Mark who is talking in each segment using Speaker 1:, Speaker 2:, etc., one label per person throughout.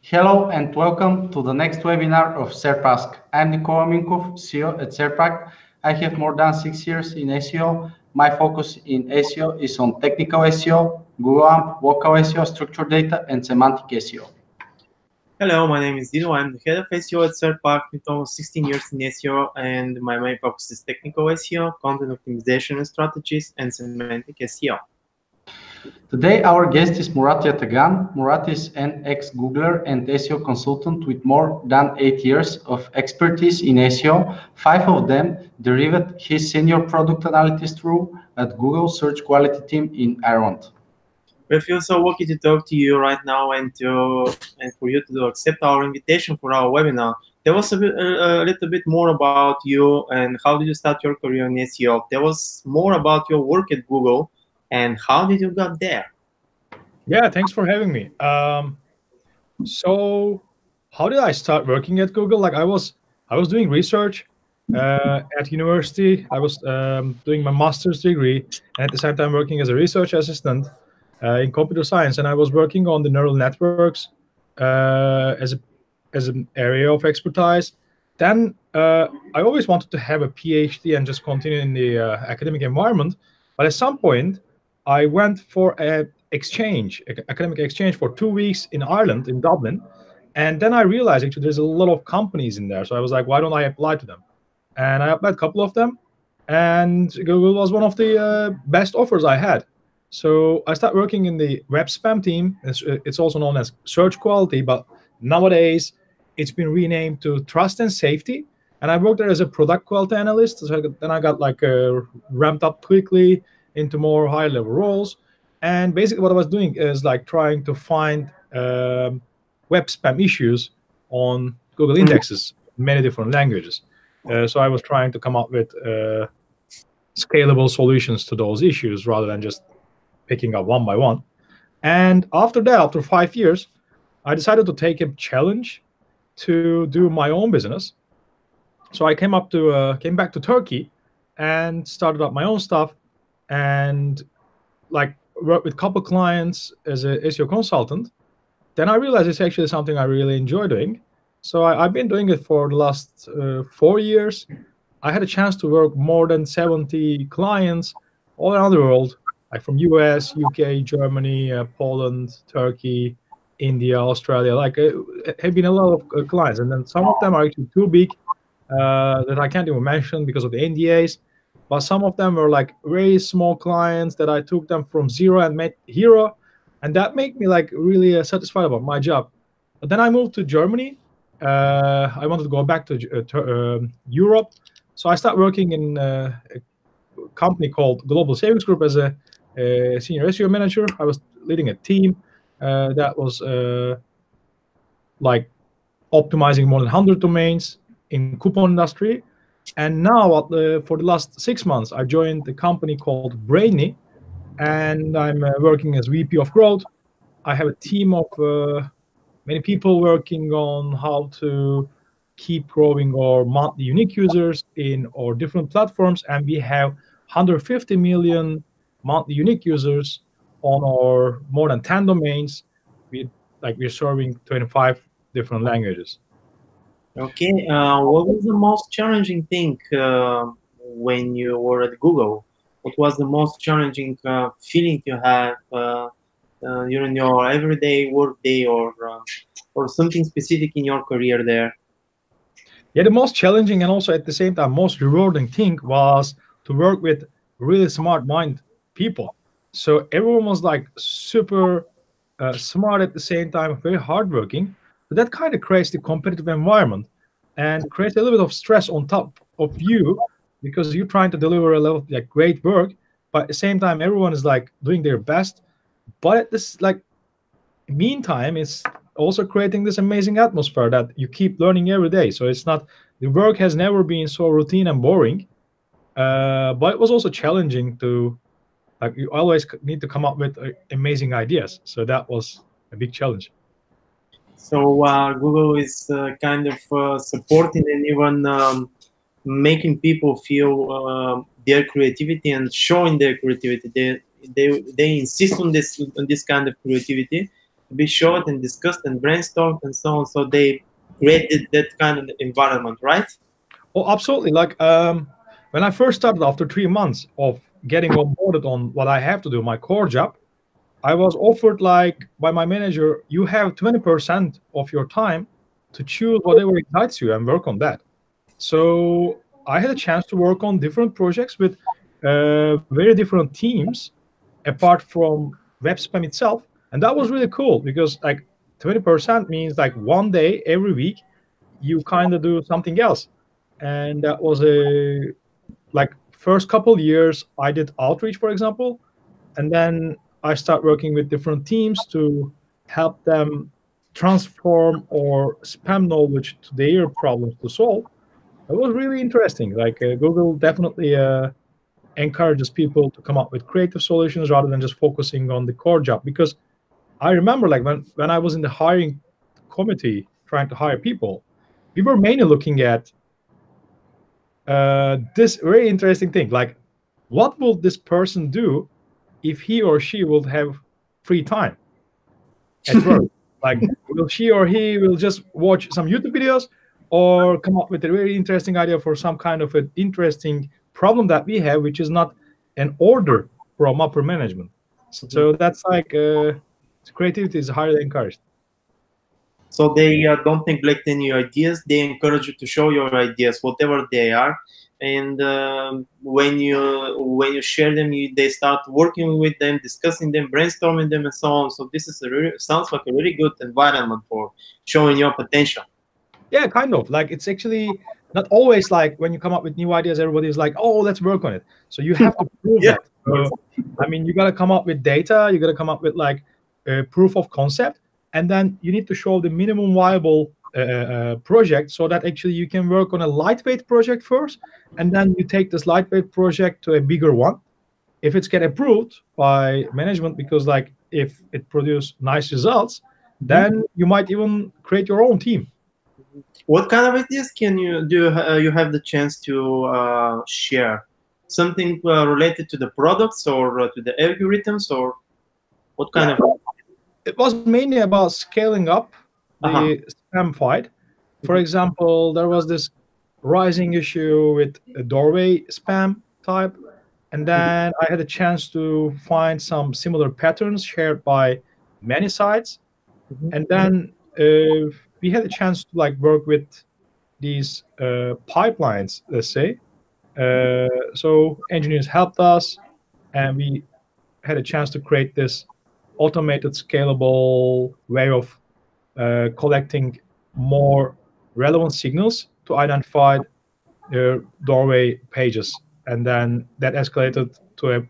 Speaker 1: Hello and welcome to the next webinar of Serpask. I'm Nicola Minkov, CEO at Serpact. I have more than 6 years in SEO. My focus in SEO is on technical SEO, Google AMP, local SEO, structured data, and semantic SEO.
Speaker 2: Hello, my name is Dino. I'm the head of SEO at Serpact with almost 16 years in SEO, and my main focus is technical SEO, content optimization and strategies, and semantic SEO.
Speaker 1: Today, our guest is Murat Yatagan. Murat is an ex-Googler and SEO consultant with more than 8 years of expertise in SEO. 5 of them derived his senior product analyst role at Google Search Quality Team in Ireland.
Speaker 2: We feel so lucky to talk to you right now and for you to accept our invitation for our webinar. Tell us a little bit more about you and how did you start your career in SEO. Tell us more about your work at Google and how did you get there?
Speaker 3: Yeah, thanks for having me. So how did I start working at Google? Like I was doing research at university. I was doing my master's degree, and at the same time working as a research assistant in computer science. And I was working on the neural networks as an area of expertise. Then I always wanted to have a PhD and just continue in the academic environment. But at some point, I went for an academic exchange for 2 weeks in Ireland, in Dublin. And then I realized actually there's a lot of companies in there. So I was like, why don't I apply to them? And I applied a couple of them. And Google was one of the best offers I had. So I started working in the web spam team. It's also known as search quality, but nowadays it's been renamed to trust and safety. And I worked there as a product quality analyst. So then I got like ramped up quickly into more high-level roles. And basically what I was doing is like trying to find web spam issues on Google indexes in many different languages. So I was trying to come up with scalable solutions to those issues rather than just picking up one by one. And after that, after 5 years, I decided to take a challenge to do my own business. So I came back to Turkey and started up my own stuff and like worked with a couple clients as a SEO consultant. Then I realized it's actually something I really enjoy doing. So I've been doing it for the last 4 years. I had a chance to work more than 70 clients all around the world, like from US, UK, Germany, Poland, Turkey, India, Australia. Like have been a lot of clients, and then some of them are actually too big that I can't even mention because of the NDAs. But some of them were like very small clients that I took them from zero and made hero, and that made me like really satisfied about my job. But then I moved to Germany. I wanted to go back to Europe, so I started working in a company called Global Savings Group as a senior SEO manager. I was leading a team that was like optimizing more than 100 domains in coupon industry. And now for the last 6 months, I joined a company called Brainy, and I'm working as VP of Growth. I have a team of many people working on how to keep growing our monthly unique users in our different platforms, and we have 150 million monthly unique users on our more than 10 domains. We're serving 25 different languages.
Speaker 2: Okay, what was the most challenging thing when you were at Google? What was the most challenging feeling you have during your everyday work day or something specific in your career there?
Speaker 3: Yeah, the most challenging and also at the same time most rewarding thing was to work with really smart mind people. So everyone was like super smart at the same time, very hardworking. So that kind of creates the competitive environment and creates a little bit of stress on top of you because you're trying to deliver a lot of like great work, but at the same time everyone is like doing their best. But at this like meantime, it's also creating this amazing atmosphere that you keep learning every day. So it's not, the work has never been so routine and boring, but it was also challenging to, like, you always need to come up with amazing ideas. So that was a big challenge.
Speaker 2: So Google is kind of supporting and even making people feel their creativity and showing their creativity. They insist on this kind of creativity, be showed and discussed and brainstormed and so on. So they created that kind of environment, right?
Speaker 3: Oh, absolutely. Like when I first started, after 3 months of getting onboarded on what I have to do, my core job, I was offered, like, by my manager, you have 20% of your time to choose whatever excites you and work on that. So I had a chance to work on different projects with very different teams apart from web spam itself. And that was really cool because like 20% means like one day every week you kind of do something else. And that was a like first couple years I did outreach, for example, and then I start working with different teams to help them transform or spam knowledge to their problems to solve. It was really interesting. Like Google definitely encourages people to come up with creative solutions rather than just focusing on the core job. Because I remember, like, when I was in the hiring committee trying to hire people, we were mainly looking at this very interesting thing, like, what will this person do if he or she will have free time at work? Like, will she or he will just watch some YouTube videos or come up with a very interesting idea for some kind of an interesting problem that we have, which is not an order from upper management. So that's like creativity is highly encouraged.
Speaker 2: So they don't neglect any ideas. They encourage you to show your ideas, whatever they are. And when you share them, they start working with them, discussing them, brainstorming them, and so on. So this is sounds like a really good environment for showing your potential.
Speaker 3: Yeah, kind of. Like, it's actually not always like when you come up with new ideas, everybody's like, oh, let's work on it. So you have to prove
Speaker 2: Yeah.
Speaker 3: that. So, I mean, you got to come up with data. You got to come up with like a proof of concept. And then you need to show the minimum viable project so that actually you can work on a lightweight project first. And then you take this lightweight project to a bigger one. If it's get approved by management, because like if it produces nice results, then you might even create your own team.
Speaker 2: What kind of ideas can you do? You have the chance to share something related to the products or to the algorithms, or what kind of?
Speaker 3: It was mainly about scaling up the spam fight. For example, there was this rising issue with a doorway spam type, and then I had a chance to find some similar patterns shared by many sites, and then we had a chance to like work with these pipelines, let's say. So engineers helped us, and we had a chance to create this automated, scalable way of collecting more relevant signals to identify doorway pages. And then that escalated to a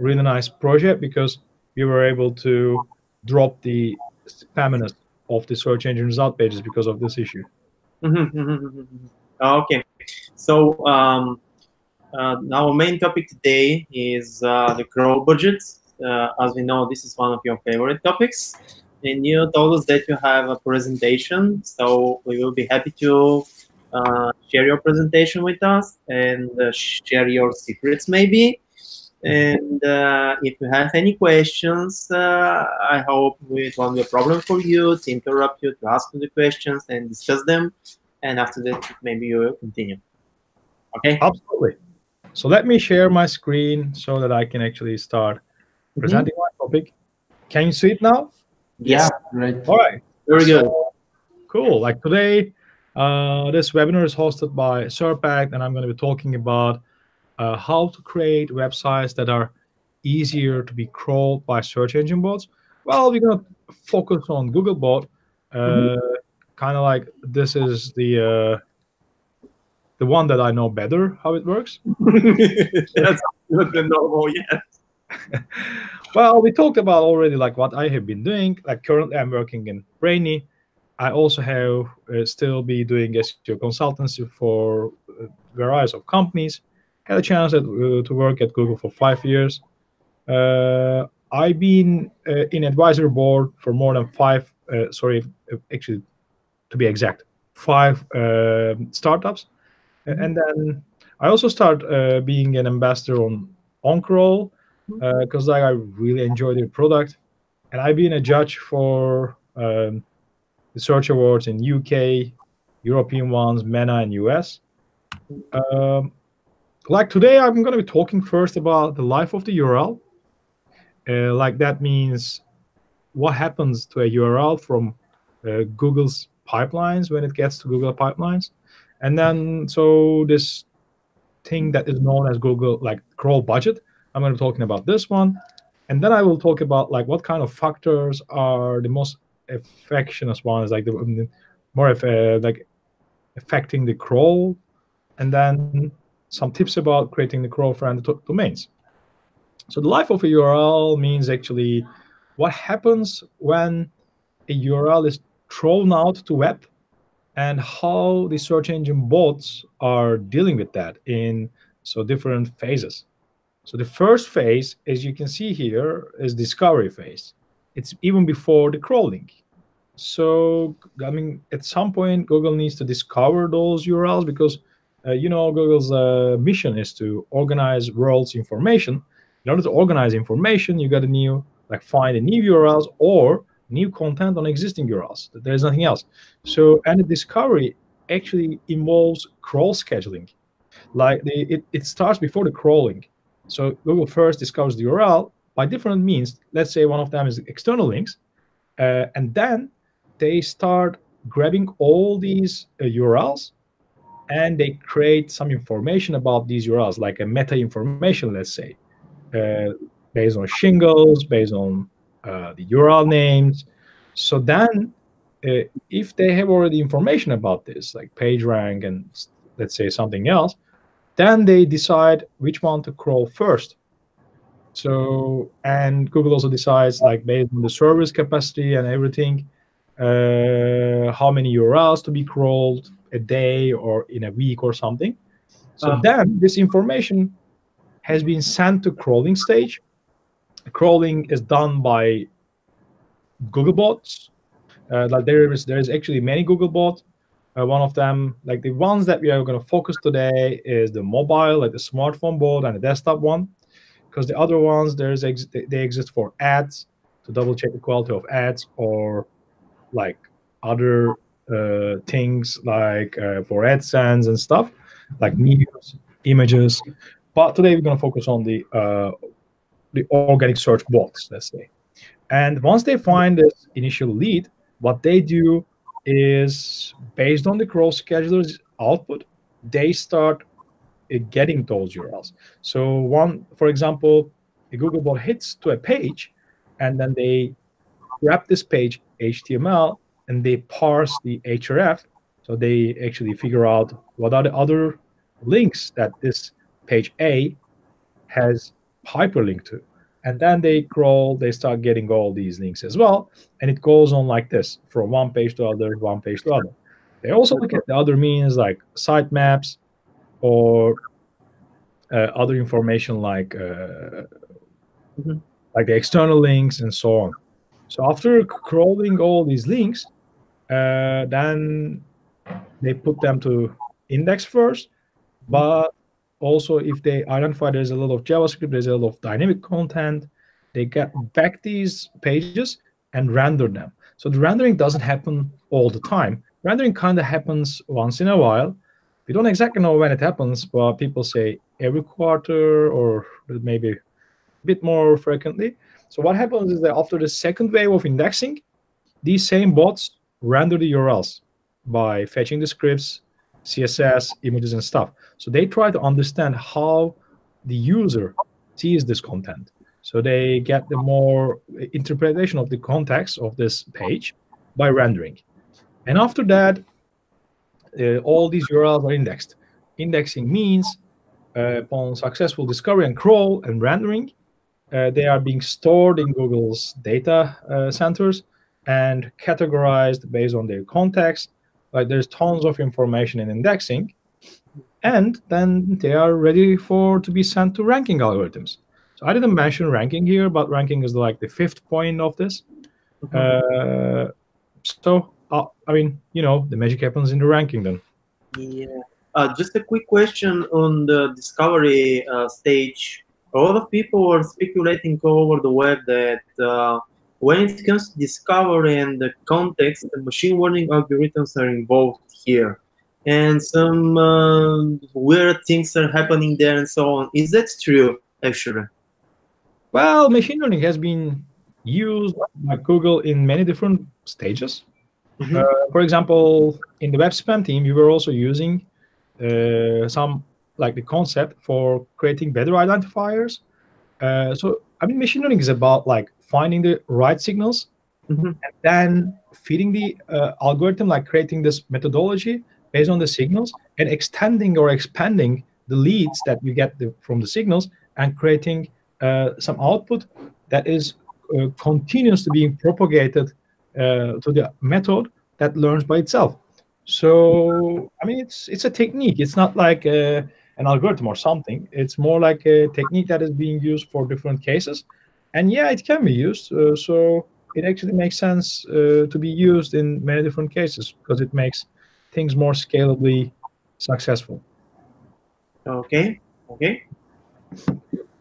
Speaker 3: really nice project because we were able to drop the spamminess of the search engine result pages because of this issue.
Speaker 2: Okay, so our main topic today is the grow budgets. As we know, this is one of your favorite topics, and you told us that you have a presentation, so we will be happy to share your presentation with us and share your secrets maybe. And if you have any questions, I hope it won't be a problem for you to interrupt you, to ask you the questions and discuss them. And after that, maybe you will continue. Okay?
Speaker 3: Absolutely. So let me share my screen so that I can actually start presenting my topic. Can you see it now?
Speaker 1: Yeah, right.
Speaker 2: All
Speaker 3: right.
Speaker 2: Very good.
Speaker 3: Cool. Like today, this webinar is hosted by Serpact, and I'm going to be talking about how to create websites that are easier to be crawled by search engine bots. Well, we're going to focus on Googlebot. Kind of like this is the one that I know better how it works.
Speaker 2: That's not the normal yet.
Speaker 3: Well, we talked about already like what I have been doing. Like currently, I'm working in Brainy. I also have still be doing SEO consultancy for various of companies. Had a chance to work at Google for 5 years. I've been in advisory board for more than actually, to be exact, 5 startups. And then I also start being an ambassador on OnCrawl because I really enjoy their product. and I've been a judge for the search awards in UK, European ones, MENA, and US. Like today, I'm going to be talking first about the life of the URL. Like that means what happens to a URL from Google's pipelines when it gets to Google pipelines. And then, so this thing that is known as Google, like crawl budget, I'm going to be talking about this one. And then I will talk about like what kind of factors are the most affectionate ones, like the more of like affecting the crawl, and then some tips about creating the crawl-friendly domains. So the life of a URL means actually what happens when a URL is thrown out to web and how the search engine bots are dealing with that in so different phases. So the first phase, as you can see here, is discovery phase. It's even before the crawling. So, I mean, at some point, Google needs to discover those URLs because, Google's mission is to organize world's information. In order to organize information, you got to find a new URLs or new content on existing URLs. There is nothing else. So, and the discovery actually involves crawl scheduling. Like it starts before the crawling. So Google first discovers the URL by different means. Let's say one of them is external links, and then they start grabbing all these URLs and they create some information about these URLs, like a meta information, let's say, based on shingles, based on the URL names. So then, if they have already information about this, like page rank and let's say something else, then they decide which one to crawl first. So, and Google also decides, like based on the service capacity and everything, how many URLs to be crawled a day or in a week or something. So then this information has been sent to crawling stage. Crawling is done by Googlebots. Like there is actually many Googlebots. One of them, like the ones that we are going to focus today, is the mobile, like the smartphone bot and the desktop one, because the other ones they exist for ads, to double check the quality of ads, or like other things like for AdSense and stuff, like news, images. But today we're going to focus on the organic search bots, let's say. And once they find this initial lead, what they do is, based on the crawl scheduler's output, they start getting those URLs. So for example, a Googlebot hits to a page, and then they grab this page HTML and they parse the href. So they actually figure out what are the other links that this page A has hyperlinked to. And then they crawl, they start getting all these links as well. And it goes on like this, from one page to other, one page to other. They also look at the other means like sitemaps or other information like like the external links and so on. So after crawling all these links, then they put them to index first. But also, if they identify there's a lot of JavaScript, there's a lot of dynamic content, they get back these pages and render them. So the rendering doesn't happen all the time. Rendering kind of happens once in a while. We don't exactly know when it happens, but people say every quarter or maybe a bit more frequently. So what happens is that after the second wave of indexing, these same bots render the URLs by fetching the scripts, CSS, images, and stuff. So they try to understand how the user sees this content. So they get the more interpretation of the context of this page by rendering. And after that, all these URLs are indexed. Indexing means upon successful discovery and crawl and rendering, they are being stored in Google's data centers and categorized based on their context. Like there's tons of information in indexing, and then they are ready to be sent to ranking algorithms. So I didn't mention ranking here, but ranking is like the fifth point of this. So I mean, the magic happens in the ranking then.
Speaker 2: Yeah. Just a quick question on the discovery stage. A lot of people are speculating all over the web that when it comes to discovery and the context, the machine learning algorithms are involved here. And some weird things are happening there and so on. Is that true, actually?
Speaker 3: Well, machine learning has been used by Google in many different stages. For example, in the web spam team, we were also using some like the concept for creating better identifiers. So I mean, machine learning is about like finding the right signals and then feeding the algorithm, like creating this methodology based on the signals and extending or expanding the leads that you get from the signals and creating some output that is continuously being propagated to the method that learns by itself. So I mean, it's a technique. It's not like an algorithm or something. It's more like a technique that is being used for different cases, and yeah, it can be used. So it actually makes sense to be used in many different cases because it makes things more scalably successful.
Speaker 2: Okay. Okay.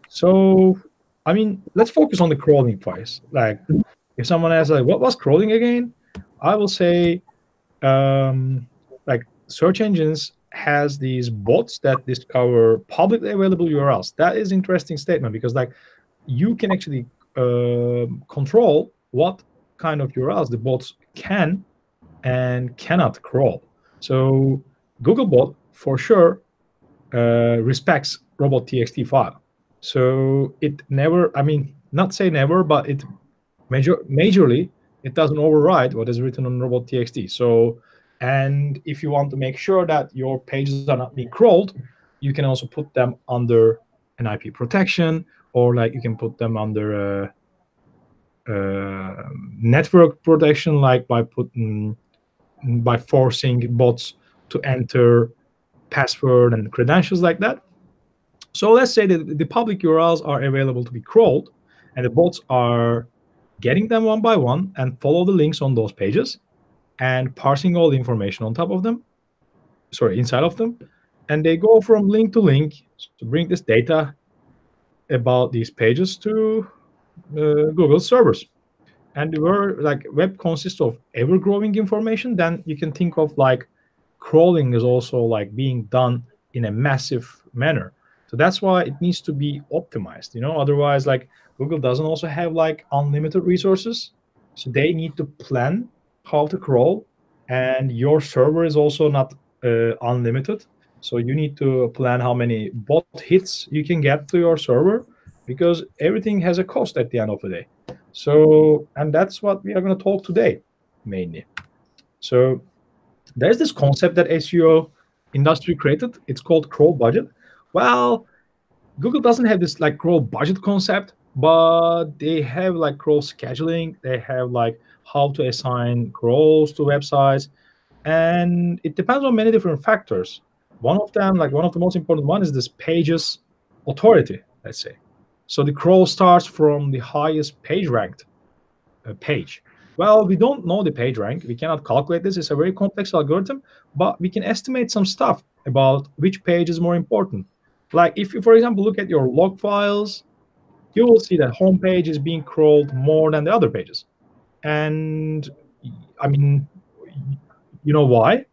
Speaker 3: So I mean, let's focus on the crawling price. Like, if someone asks, like, what was crawling again? I will say, like, search engines has these bots that discover publicly available URLs. That is interesting statement because, like, you can actually control what kind of URLs the bots can and cannot crawl. So Googlebot for sure respects robot.txt file. So it never, I mean, not say never, but it majorly it doesn't override what is written on robot.txt. So, and if you want to make sure that your pages are not being crawled, you can also put them under an IP protection, or like you can put them under network protection, like by forcing bots to enter password and credentials like that. So let's say that the public URLs are available to be crawled, and the bots are getting them one by one and follow the links on those pages and parsing all the information on top of them, sorry, inside of them. And they go from link to link to bring this data about these pages to Google servers. And where like web consists of ever-growing information, then you can think of like crawling is also like being done in a massive manner. So that's why it needs to be optimized, otherwise like Google doesn't also have like unlimited resources, so they need to plan how to crawl, and your server is also not unlimited, so you need to plan how many bot hits you can get to your server, because everything has a cost at the end of the day. So, and that's what we are going to talk today mainly. So there's this concept that SEO industry created. It's called crawl budget. Well, Google doesn't have this like crawl budget concept, but they have like crawl scheduling. They have like how to assign crawls to websites, and it depends on many different factors. One of them, like one of the most important one, is this page's authority, let's say. So the crawl starts from the highest page ranked page. Well, we don't know the page rank. We cannot calculate this. It's a very complex algorithm, but we can estimate some stuff about which page is more important. Like if you, for example, look at your log files, you will see that homepage is being crawled more than the other pages. And I mean, you know why?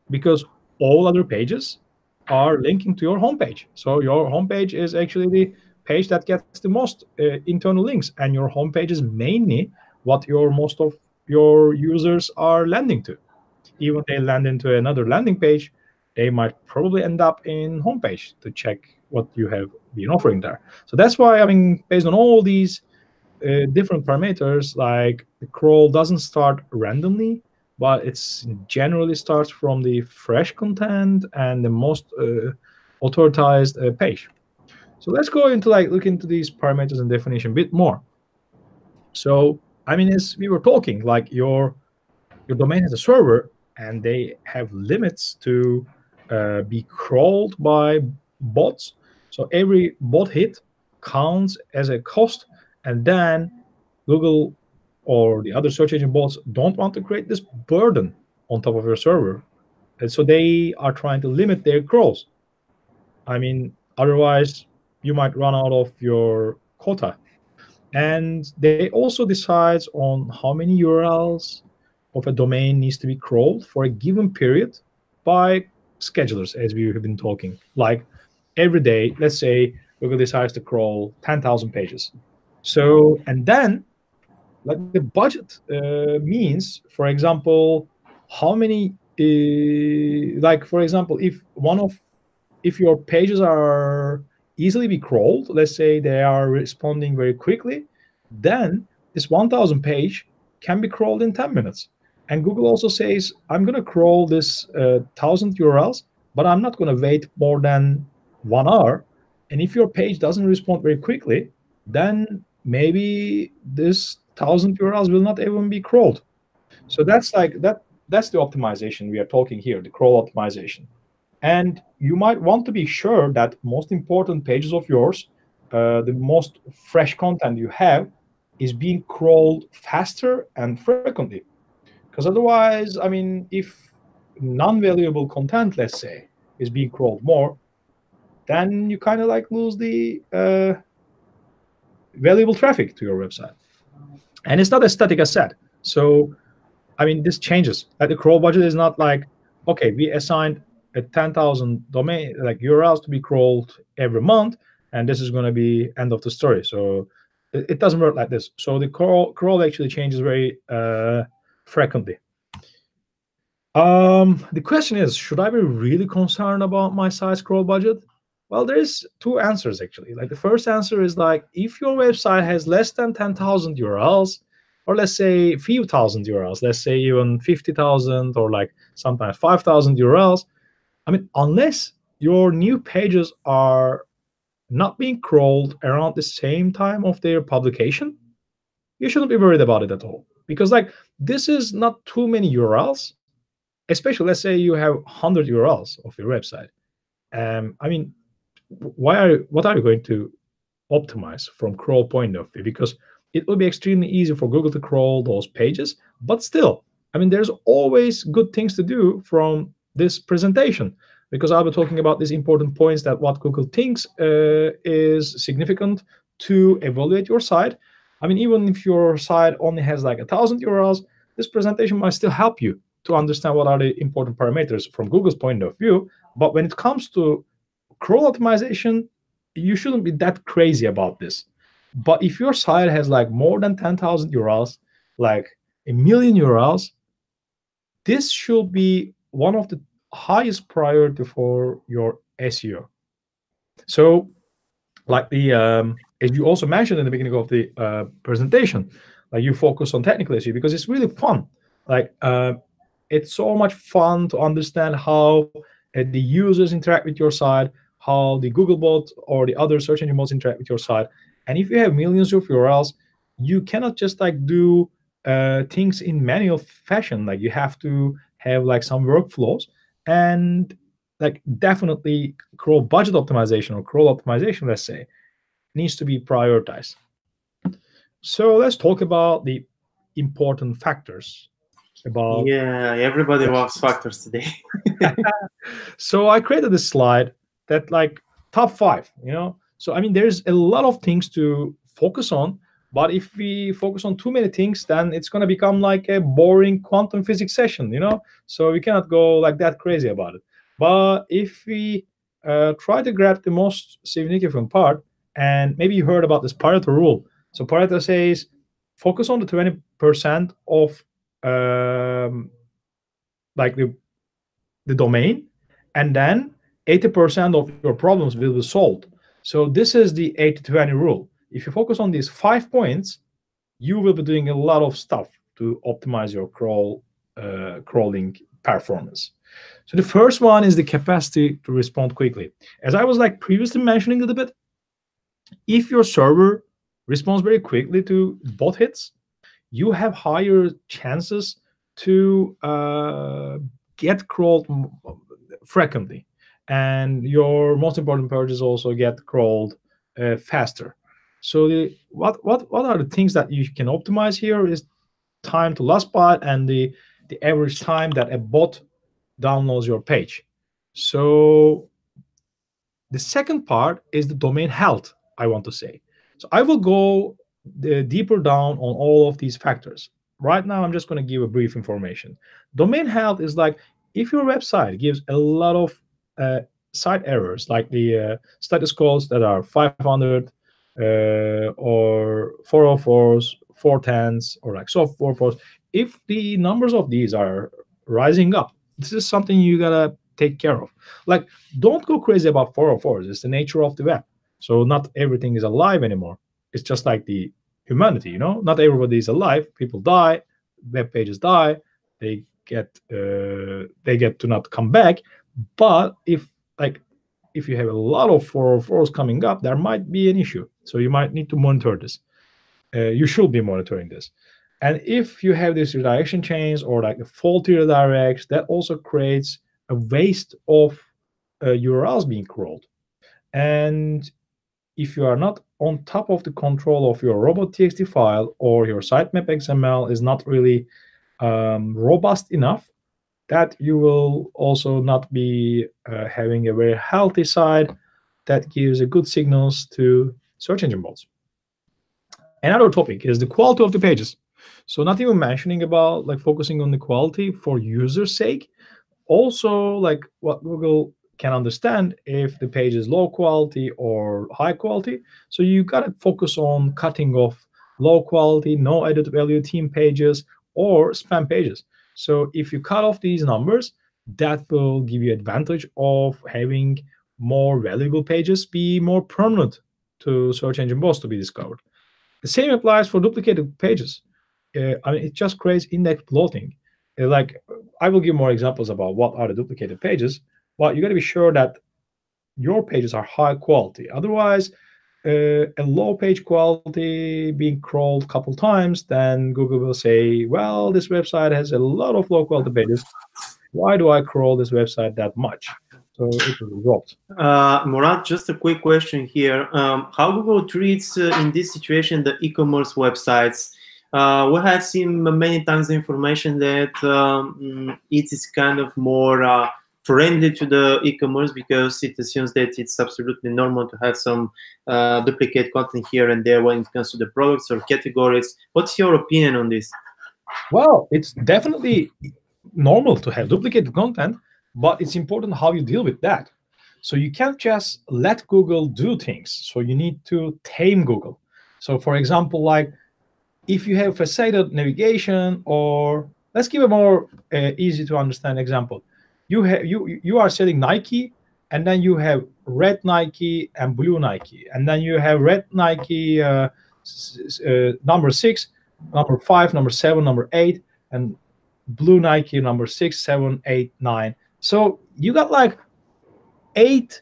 Speaker 3: Because all other pages are linking to your homepage. So your homepage is actually the page that gets the most internal links, and your homepage is mainly what most of your users are landing to. Even if they land into another landing page, they might probably end up in homepage to check what you have been offering there. So that's why, I mean, based on all these different parameters, like the crawl doesn't start randomly, but it's generally starts from the fresh content and the most authorized page. So let's go into look into these parameters and definition a bit more. So I mean, as we were talking, like your domain has a server, and they have limits to be crawled by bots. So every bot hit counts as a cost, and then Google or the other search engine bots don't want to create this burden on top of your server. And so they are trying to limit their crawls. I mean, otherwise you might run out of your quota. And they also decides on how many URLs of a domain needs to be crawled for a given period by schedulers, as we have been talking. Like every day, let's say Google decides to crawl 10,000 pages. So, and then like the budget means, for example, how many, like for example, if your pages are easily be crawled, let's say they are responding very quickly, then this 1,000 page can be crawled in 10 minutes. And Google also says, I'm going to crawl this 1,000 URLs, but I'm not going to wait more than 1 hour. And if your page doesn't respond very quickly, then maybe this 1,000 URLs will not even be crawled. So that's like that's the optimization we are talking here, the crawl optimization. And you might want to be sure that most important pages of yours, the most fresh content you have, is being crawled faster and frequently. Because otherwise, I mean, if non-valuable content, let's say, is being crawled more, then you kind of like lose the valuable traffic to your website. And it's not as static as said. So, I mean, this changes. Like the crawl budget is not like, okay, we assigned a 10,000 domain like URLs to be crawled every month, and this is going to be end of the story. So it doesn't work like this. So the crawl actually changes very frequently. The question is, should I be really concerned about my size crawl budget? Well, there's two answers actually. Like the first answer is like, if your website has less than 10,000 URLs, or let's say a few thousand URLs, let's say even 50,000 or like sometimes 5,000 URLs, I mean, unless your new pages are not being crawled around the same time of their publication, you shouldn't be worried about it at all. Because like this is not too many URLs, especially let's say you have 100 URLs of your website. I mean, what are you going to optimize from crawl point of view? Because it will be extremely easy for Google to crawl those pages, but still, I mean, there's always good things to do from this presentation, because I'll be talking about these important points that what Google thinks is significant to evaluate your site. I mean, even if your site only has like 1,000 URLs, this presentation might still help you to understand what are the important parameters from Google's point of view. But when it comes to crawl optimization, you shouldn't be that crazy about this. But if your site has like more than 10,000 URLs, like a million URLs, this should be one of the highest priority for your SEO. So like the as you also mentioned in the beginning of the presentation, like you focus on technical SEO because it's really fun. Like it's so much fun to understand how the users interact with your site, how the Googlebot or the other search engine bots interact with your site. And if you have millions of URLs, you cannot just like do things in manual fashion. Like you have to have like some workflows, and like definitely crawl budget optimization or crawl optimization, let's say, needs to be prioritized. So let's talk about the important factors about.
Speaker 2: Yeah, everybody loves factors today.
Speaker 3: So I created this slide that like top 5, So I mean, there's a lot of things to focus on, but if we focus on too many things, then it's going to become like a boring quantum physics session, So we cannot go like that crazy about it. But if we try to grab the most significant part, and maybe you heard about this Pareto rule. So Pareto says focus on the 20% of like the domain, and then 80% of your problems will be solved. So this is the 80-20 rule. If you focus on these 5 points, you will be doing a lot of stuff to optimize your crawling performance. So the first one is the capacity to respond quickly. As I was like previously mentioning a little bit, if your server responds very quickly to bot hits, you have higher chances to get crawled frequently, and your most important pages also get crawled faster. So what are the things that you can optimize here is time to last byte and the average time that a bot downloads your page. So the second part is the domain health, I want to say. So I will go deeper down on all of these factors. Right now, I'm just going to give a brief information. Domain health is like if your website gives a lot of site errors, like the status codes that are 500 or 404s, 410s, or like soft 404s. If the numbers of these are rising up, this is something you gotta take care of. Like, don't go crazy about 404s. It's the nature of the web. So not everything is alive anymore. It's just like the humanity, you know. Not everybody is alive. People die. Web pages die. They get to not come back. But if you have a lot of 404s coming up, there might be an issue. So you might need to monitor this. You should be monitoring this. And if you have these redirection chains or like a faulty redirects, that also creates a waste of URLs being crawled. And if you are not on top of the control of your robot.txt file, or your sitemap XML is not really robust enough, that you will also not be having a very healthy site that gives a good signals to search engine bots. Another topic is the quality of the pages. So not even mentioning about like focusing on the quality for user's sake, also like what Google can understand if the page is low quality or high quality. So you got to focus on cutting off low quality, no added value theme pages or spam pages. So if you cut off these numbers, that will give you advantage of having more valuable pages be more prominent to search engine bots to be discovered. The same applies for duplicated pages. I mean, it just creates index bloating. Like, I will give more examples about what are the duplicated pages, but you got to be sure that your pages are high quality. Otherwise, a low page quality being crawled a couple times, then Google will say, well, this website has a lot of low quality pages. Why do I crawl this website that much? So it will be dropped.
Speaker 2: Murat, just a quick question here. How Google treats in this situation the e-commerce websites? We have seen many times the information that it is kind of more friendly to the e-commerce because it assumes that it's absolutely normal to have some duplicate content here and there when it comes to the products or categories. What's your opinion on this?
Speaker 3: Well, it's definitely normal to have duplicated content, but it's important how you deal with that. So you can't just let Google do things. So you need to tame Google. So for example, like if you have facade navigation, or let's give a more easy to understand example. You are selling Nike, and then you have red Nike and blue Nike, and then you have red Nike number 6, number 5, number 7, number 8, and blue Nike number 6, 7, 8, 9. So you got like 8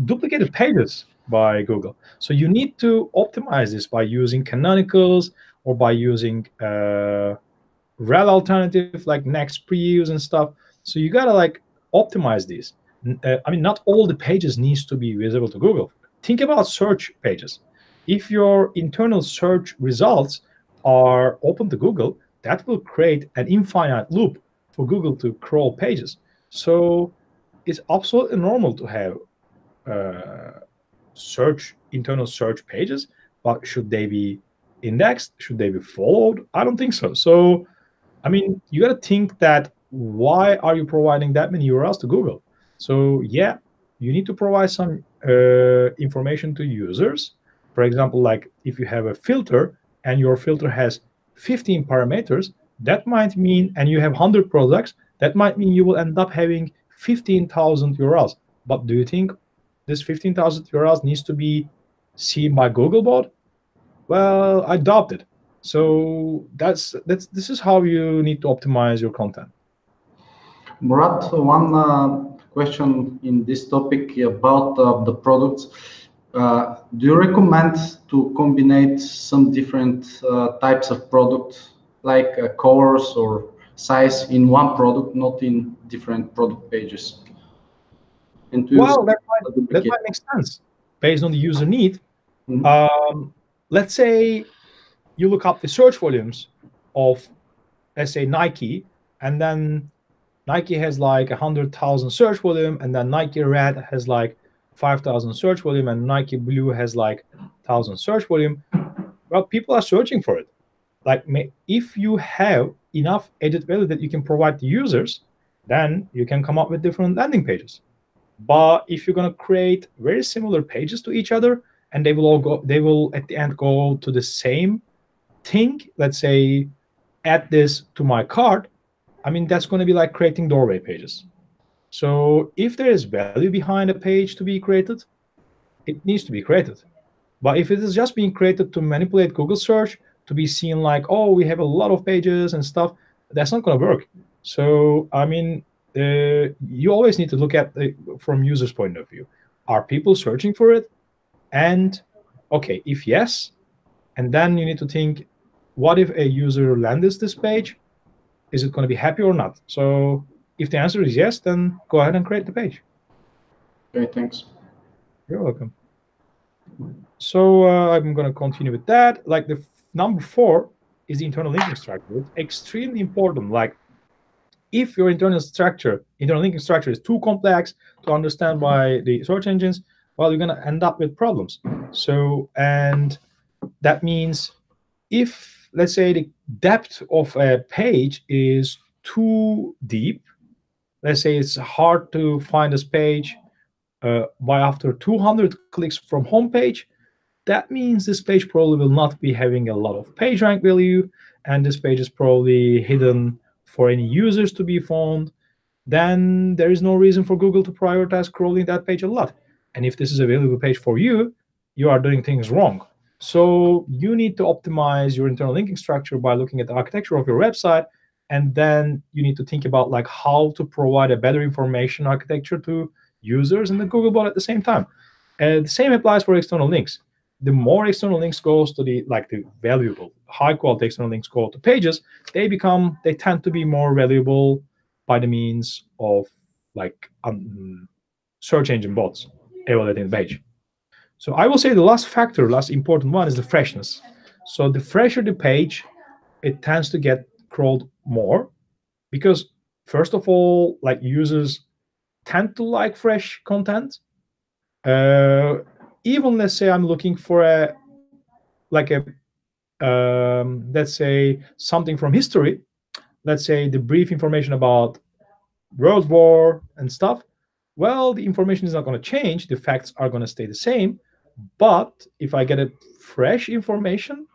Speaker 3: duplicated pages by Google. So you need to optimize this by using canonicals or by using rel alternative like next previews and stuff. So you gotta like optimize these. I mean, not all the pages needs to be visible to Google. Think about search pages. If your internal search results are open to Google, that will create an infinite loop for Google to crawl pages. So it's absolutely normal to have internal search pages, but should they be indexed? Should they be followed? I don't think so. So, I mean, you got to think that why are you providing that many URLs to Google? So yeah, you need to provide some information to users. For example, like if you have a filter and your filter has 15 parameters, that might mean, and you have 100 products, that might mean you will end up having 15,000 URLs. But do you think this 15,000 URLs needs to be seen by Googlebot? Well, I doubt it. So this is how you need to optimize your content.
Speaker 1: Murat, one question in this topic about the products. Do you recommend to combine some different types of products, like colors or size, in one product, not in different product pages? And
Speaker 3: well, that might make sense based on the user need. Mm-hmm. Let's say you look up the search volumes of, let's say, Nike, and then Nike has like 100,000 search volume, and then Nike Red has like 5,000 search volume, and Nike Blue has like 1,000 search volume. Well, people are searching for it. Like, if you have enough added value that you can provide to users, then you can come up with different landing pages. But if you're going to create very similar pages to each other, and they will at the end go to the same thing, let's say, add this to my cart, I mean, that's going to be like creating doorway pages. So if there is value behind a page to be created, it needs to be created. But if it is just being created to manipulate Google search, to be seen like, oh, we have a lot of pages and stuff, that's not going to work. So, I mean, you always need to look at it from users' point of view. Are people searching for it? And, okay, if yes, and then you need to think, what if a user lands this page? Is it going to be happy or not? So if the answer is yes, then go ahead and create the page.
Speaker 1: Okay, thanks.
Speaker 3: You're welcome. So I'm going to continue with that. Like the number 4 is the internal linking structure. It's extremely important. Like if your internal linking structure is too complex to understand by the search engines, well, you're going to end up with problems. So, and that means if, let's say, the depth of a page is too deep, let's say it's hard to find this page by after 200 clicks from homepage, that means this page probably will not be having a lot of page rank value, and this page is probably hidden for any users to be found. Then there is no reason for Google to prioritize crawling that page a lot. And if this is a valuable page for you, you are doing things wrong. So you need to optimize your internal linking structure by looking at the architecture of your website, and then you need to think about like how to provide a better information architecture to users and the Googlebot at the same time. And the same applies for external links. The more external links goes to the valuable, high quality external links go to pages, they tend to be more valuable by the means of like search engine bots evaluating the page. So I will say the last important one is the freshness. So the fresher the page, it tends to get crawled more, because first of all, like users tend to like fresh content. Even let's say I'm looking for let's say something from history, let's say the brief information about World War and stuff. Well, the information is not going to change. The facts are going to stay the same. But if I get a fresh information,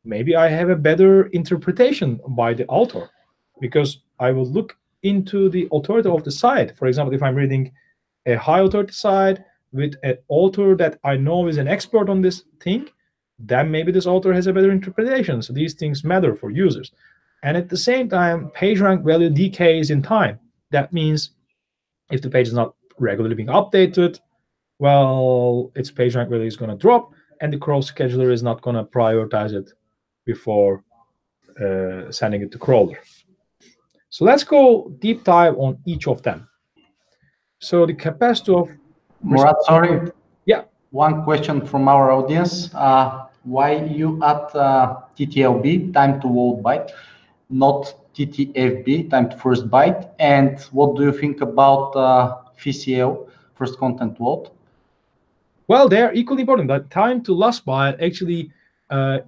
Speaker 3: maybe I have a better interpretation by the author, because I will look into the authority of the site. For example, if I'm reading a high authority site with an author that I know is an expert on this thing, then maybe this author has a better interpretation. So these things matter for users. And at the same time, page rank value decays in time. That means if the page is not regularly being updated, well, its page rank value is going to drop, and the crawl scheduler is not going to prioritize it before sending it to crawler. So let's go deep dive on each of them. So the capacity of
Speaker 1: Murat, sorry.
Speaker 3: Yeah.
Speaker 1: One question from our audience. Why you add TTLB, time to load byte, not TTFB, time to first byte? And what do you think about FCL, first content load?
Speaker 3: Well, they're equally important. But time to last byte actually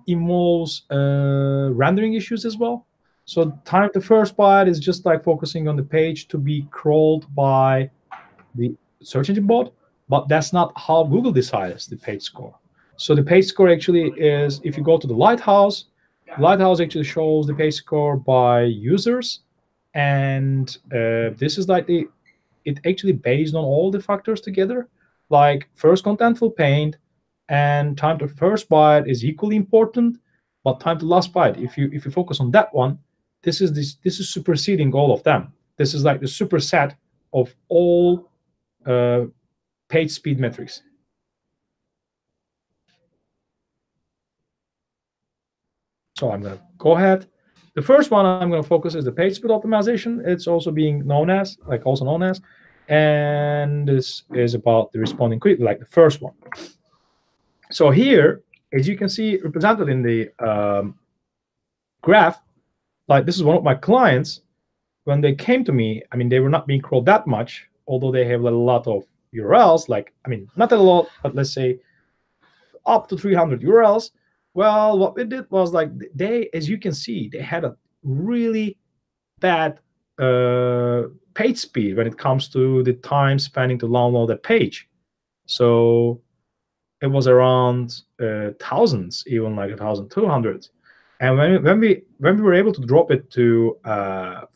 Speaker 3: involves rendering issues as well. So time to first byte is just like focusing on the page to be crawled by the search engine bot, but that's not how Google decides the page score. So the page score actually is, if you go to the Lighthouse actually shows the page score by users, and this is like it actually based on all the factors together, like first contentful paint and time to first byte is equally important, but time to last byte, if you focus on that one, this is superseding all of them. This is like the superset of all page speed metrics. So I'm going to go ahead. The first one I'm going to focus is the page speed optimization. It's also known as, and this is about the responding quickly, like the first one. So here, as you can see represented in the graph, like this is one of my clients. When they came to me, I mean, they were not being crawled that much, although they have a lot of URLs, like, I mean, not a lot, but let's say up to 300 URLs. Well, what we did was like they, as you can see, they had a really bad page speed when it comes to the time spending to download a page. So it was around thousands, even like 1,200. And when we were able to drop it to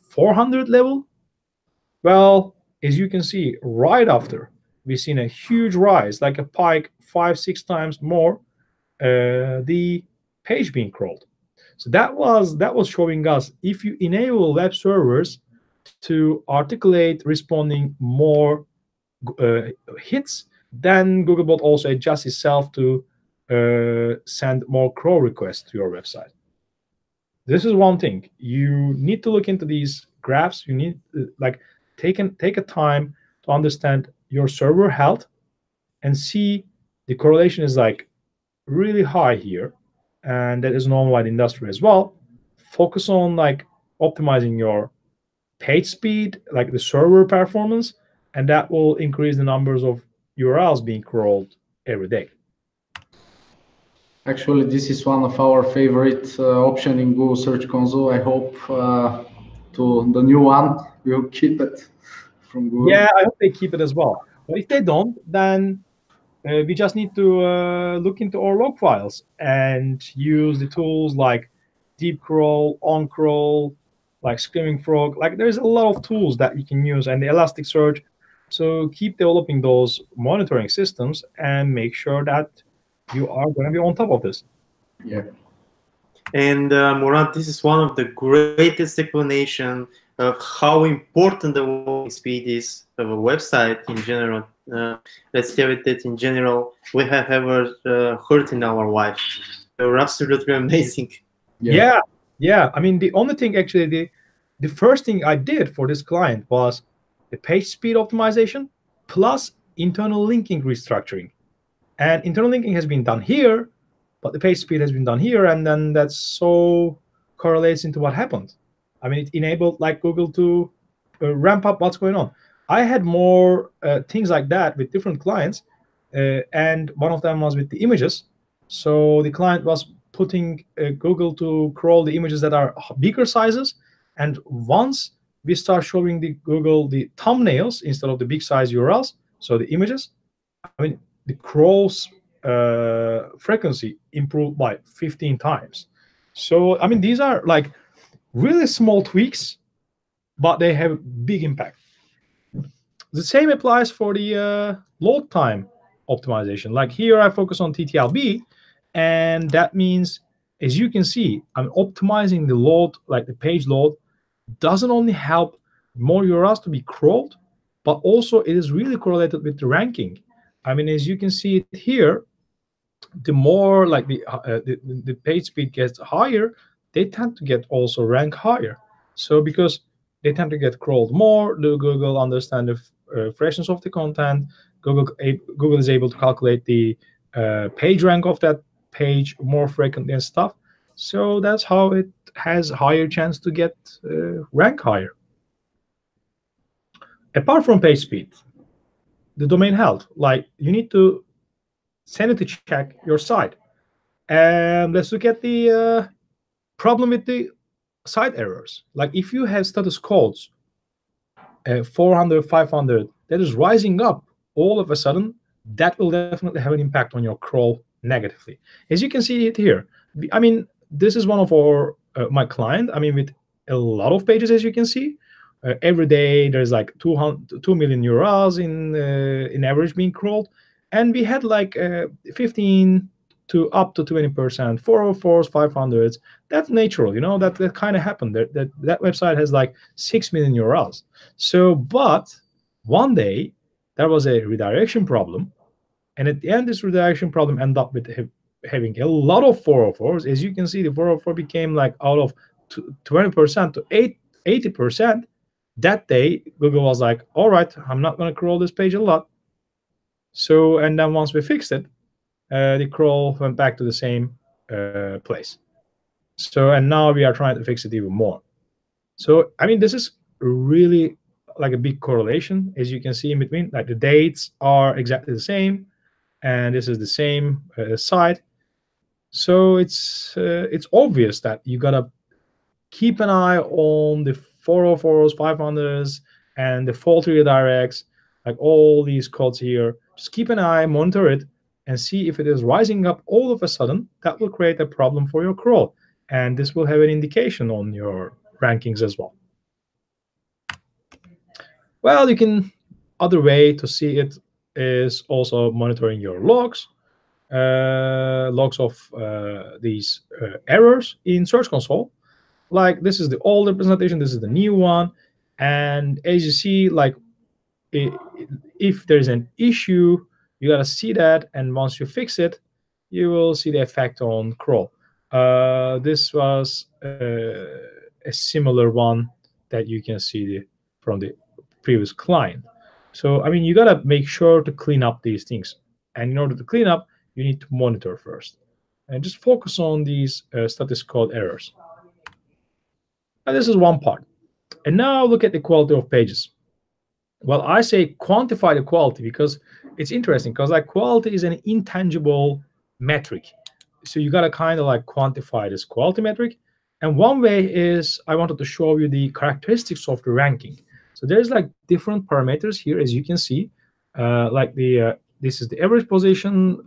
Speaker 3: 400 level, well, as you can see, right after we've seen a huge rise, like a pike, 5-6 times more the page being crawled. So that was showing us, if you enable web servers to articulate responding more hits, then Googlebot also adjusts itself to send more crawl requests to your website. This is one thing. You need to look into these graphs. You need like take a time to understand your server health and see the correlation is like really high here, and that is normal in industry as well. Focus on like optimizing your page speed, like the server performance, and that will increase the numbers of URLs being crawled every day.
Speaker 1: Actually, this is one of our favorite option in Google Search Console. I hope to the new one will keep it from Google.
Speaker 3: Yeah, I hope they keep it as well. But if they don't, then we just need to look into our log files and use the tools like deep crawl, on crawl, like Screaming Frog. Like there's a lot of tools that you can use, and the Elasticsearch. So keep developing those monitoring systems and make sure that you are going to be on top of this.
Speaker 1: Yeah.
Speaker 2: And Murat, this is one of the greatest explanation of how important the loading speed is of a website in general. Let's have it that in general we have ever heard in our life. You're absolutely amazing.
Speaker 3: Yeah. I mean, the only thing actually, the first thing I did for this client was the page speed optimization plus internal linking restructuring. And internal linking has been done here, but the page speed has been done here, and then that so correlates into what happened. I mean, it enabled like Google to ramp up what's going on. I had more things like that with different clients, and one of them was with the images. So the client was putting Google to crawl the images that are bigger sizes, and once we start showing the Google the thumbnails instead of the big size URLs, so the images, I mean, the crawls frequency improved by 15 times. So I mean, these are like really small tweaks, but they have big impact. The same applies for the load time optimization. Like here, I focus on TTLB, and that means, as you can see, I'm optimizing the load, like the page load, doesn't only help more URLs to be crawled, but also it is really correlated with the ranking. I mean, as you can see it here, the more like the page speed gets higher, they tend to get also rank higher. So because they tend to get crawled more, the Google understand the freshness of the content. Google is able to calculate the page rank of that page more frequently and stuff. So that's how it has higher chance to get rank higher. Apart from page speed, the domain health, like you need to sanity check your site. And let's look at the problem with the site errors. Like if you have status codes 400, 500, that is rising up all of a sudden, that will definitely have an impact on your crawl negatively. As you can see it here, I mean, this is one of our my client. I mean, with a lot of pages, as you can see, every day there's like 2 million URLs in average being crawled, and we had like 15 to up to 20% 404s, 500s. That's natural, you know, that kind of happened. That website has like 6 million URLs. So, but one day there was a redirection problem, and at the end, this redirection problem ended up with having a lot of 404s. As you can see, the 404 became like out of 20% to 80%. That day, Google was like, all right, I'm not going to crawl this page a lot. So, and then once we fixed it, the crawl went back to the same place. So, and now we are trying to fix it even more. So, I mean, this is really like a big correlation, as you can see in between. Like the dates are exactly the same, and this is the same site. So it's obvious that you gotta keep an eye on the 404s, 500s, and the fault redirects, like all these codes here. Just keep an eye, monitor it, and see if it is rising up all of a sudden. That will create a problem for your crawl, and this will have an indication on your rankings as well. Well, you can, other way to see it is also monitoring your logs. Logs of these errors in Search Console. Like this is the older presentation, this is the new one, and as you see, like if there's an issue, you gotta see that, and once you fix it, you will see the effect on crawl. This was a similar one that you can see from the previous client. So I mean, you gotta make sure to clean up these things, and in order to clean up, you need to monitor first, and just focus on these statistical errors. And this is one part. And now look at the quality of pages. Well, I say quantify the quality because it's interesting, because like quality is an intangible metric. So you gotta kind of like quantify this quality metric. And one way is I wanted to show you the characteristics of the ranking. So there's like different parameters here, as you can see, like the this is the average position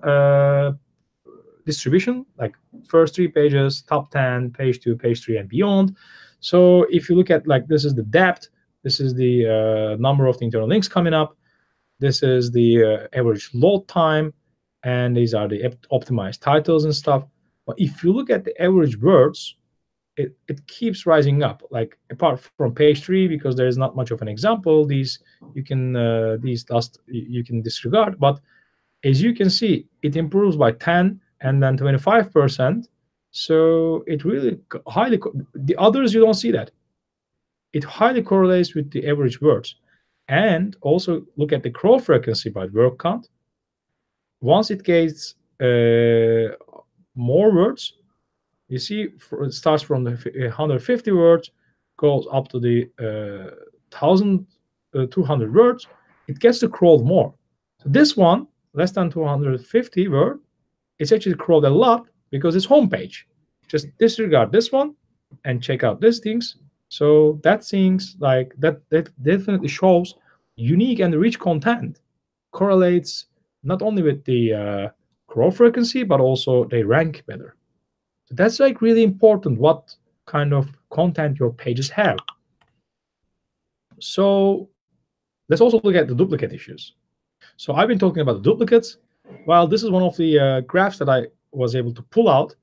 Speaker 3: distribution, like first 3 pages, top 10, page 2, page 3, and beyond. So if you look at like this is the depth, this is the number of the internal links coming up, this is the average load time, and these are the optimized titles and stuff. But if you look at the average words, it keeps rising up. Like apart from page 3, because there is not much of an example, these you can you can disregard. But as you can see, it improves by 10 and then 25%. So it really highly, the others you don't see that. It highly correlates with the average words. And also look at the crawl frequency by word count. Once it gets more words, you see it starts from the 150 words, goes up to the 1,200 words. It gets to crawl more. So this one, less than 250 word, it's actually crawled a lot because it's homepage. Just disregard this one and check out these things. So that things like that definitely shows unique and rich content correlates not only with the crawl frequency, but also they rank better. So that's like really important what kind of content your pages have. So let's also look at the duplicate issues. So I've been talking about the duplicates. Well, this is one of the graphs that I was able to pull out.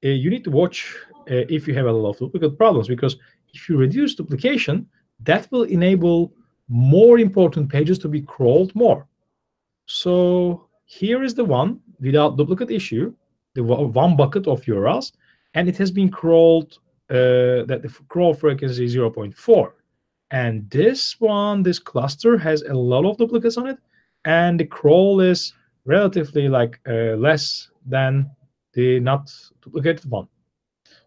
Speaker 3: You need to watch if you have a lot of duplicate problems, because if you reduce duplication, that will enable more important pages to be crawled more. So here is the one without duplicate issue, the one bucket of URLs, and it has been crawled that the crawl frequency is 0.4. And this one, this cluster has a lot of duplicates on it, and the crawl is relatively like less than the not duplicated one.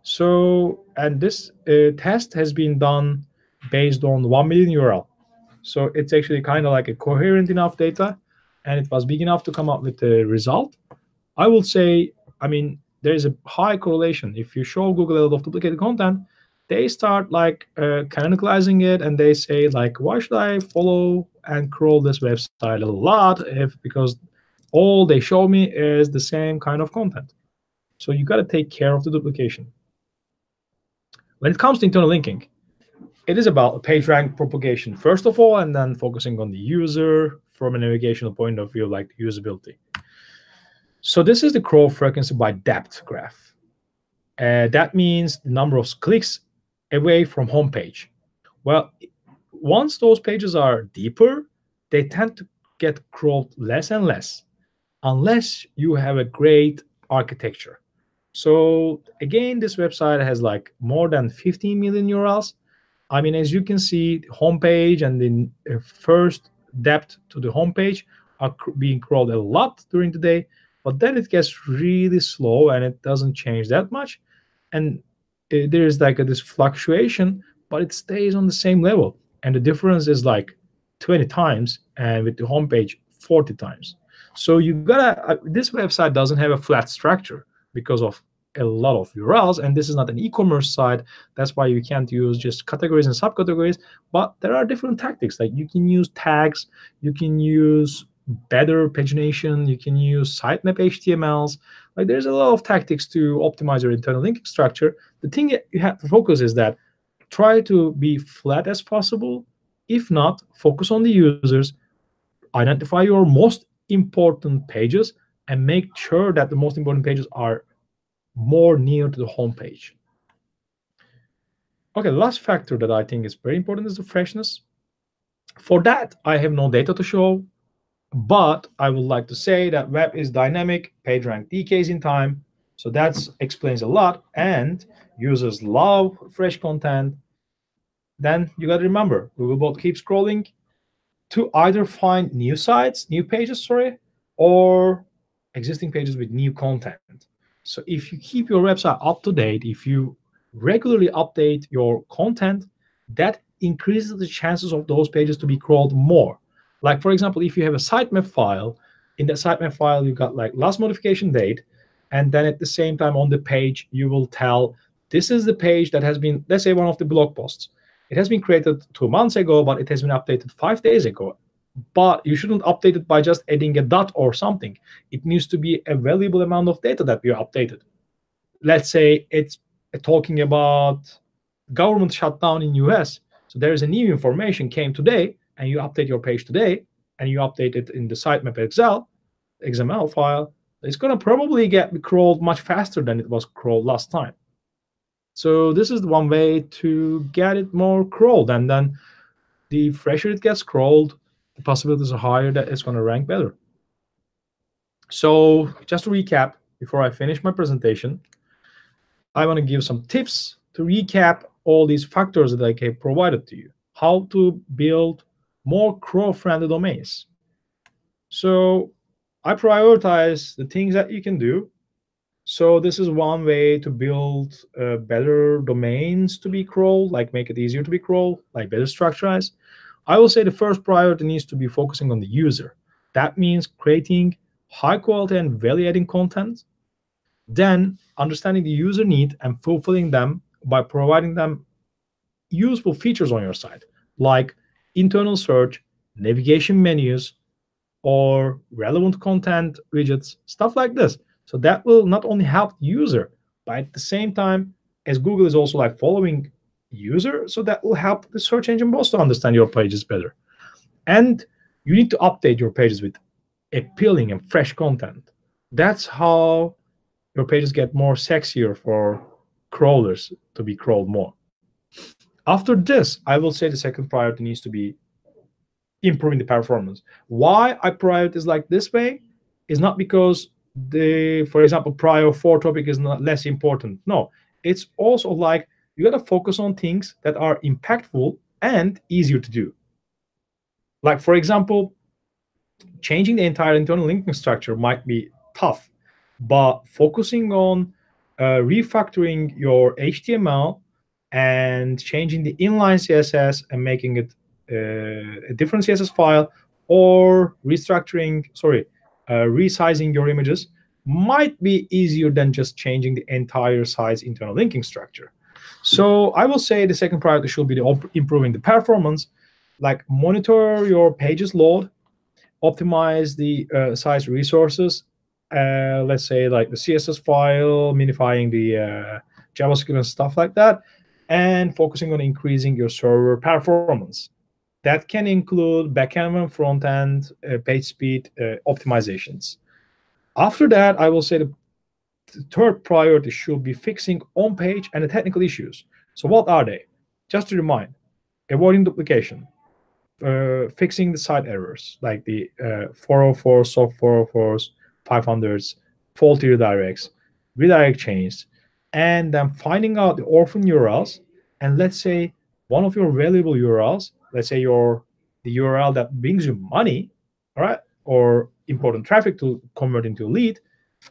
Speaker 3: So, and this test has been done based on 1 million URL. So it's actually kind of like a coherent enough data, and it was big enough to come up with the result. I will say, I mean, there is a high correlation. If you show Google a lot of duplicated content, they start like canonicalizing it, and they say like, why should I follow and crawl this website a lot because all they show me is the same kind of content. So you got to take care of the duplication. When it comes to internal linking, it is about page rank propagation first of all, and then focusing on the user from a navigational point of view, like usability. So this is the crawl frequency by depth graph. That means the number of clicks away from homepage. Well, once those pages are deeper, they tend to get crawled less and less, unless you have a great architecture. So again, this website has like more than 15 million URLs. I mean, as you can see, the homepage and the first depth to the homepage are being crawled a lot during the day, but then it gets really slow and it doesn't change that much. And there is like this fluctuation, but it stays on the same level. And the difference is like 20 times, and with the homepage, 40 times. So you gotta, this website doesn't have a flat structure. because of a lot of URLs, and this is not an e-commerce site. That's why you can't use just categories and subcategories, but there are different tactics. Like you can use tags, you can use better pagination, you can use sitemap HTMLs. Like there's a lot of tactics to optimize your internal linking structure. The thing that you have to focus is that try to be flat as possible. If not, focus on the users, identify your most important pages, and make sure that the most important pages are more near to the home page. Okay, the last factor that I think is very important is the freshness. For that, I have no data to show, but I would like to say that web is dynamic, page rank decays in time, so that explains a lot, and users love fresh content. Then you got to remember, Googlebot keeps scrolling to either find new sites, new pages, or existing pages with new content. So if you keep your website up to date, if you regularly update your content, that increases the chances of those pages to be crawled more. Like, for example, if you have a sitemap file, in that sitemap file, you got like last modification date, and then at the same time on the page, you will tell, this is the page that has been, let's say one of the blog posts. It has been created 2 months ago, but it has been updated 5 days ago. But you shouldn't update it by just adding a dot or something. It needs to be a valuable amount of data that you updated. Let's say it's talking about government shutdown in US. So there is a new information came today, and you update your page today, and you update it in the sitemap XML file. It's going to probably get crawled much faster than it was crawled last time. So this is one way to get it more crawled, and then the fresher it gets crawled, the possibilities are higher that it's going to rank better. So just to recap, before I finish my presentation, I want to give some tips to recap all these factors that I have provided to you. How to build more crawl-friendly domains. So I prioritize the things that you can do. So this is one way to build better domains to be crawled, like make it easier to be crawled, like better structurized. I will say the first priority needs to be focusing on the user. That means creating high quality and value-adding content, then understanding the user need and fulfilling them by providing them useful features on your site, like internal search, navigation menus, or relevant content widgets, stuff like this. So that will not only help the user, but at the same time, as Google is also like following user, so that will help the search engine bots to understand your pages better. And you need to update your pages with appealing and fresh content. That's how your pages get more sexier for crawlers to be crawled more. After this, I will say the second priority needs to be improving the performance. Why I prioritize like this way is not because for example, prior 4 topic is not less important. No, it's also like you got to focus on things that are impactful and easier to do. Like, for example, changing the entire internal linking structure might be tough, but focusing on refactoring your HTML and changing the inline CSS and making it a different CSS file, or resizing your images might be easier than just changing the entire site's internal linking structure. So I will say the second priority should be improving the performance, like monitor your pages load, optimize the site's resources, let's say like the CSS file, minifying the JavaScript and stuff like that, and focusing on increasing your server performance. That can include backend and front-end page speed optimizations. After that, I will say the third priority should be fixing on-page and the technical issues. So what are they? Just to remind, avoiding duplication, fixing the site errors, like the 404, soft 404s, 500s, faulty redirects, redirect chains, and then finding out the orphan URLs, and let's say one of your valuable URLs, let's say the URL that brings you money, all right, or important traffic to convert into a lead,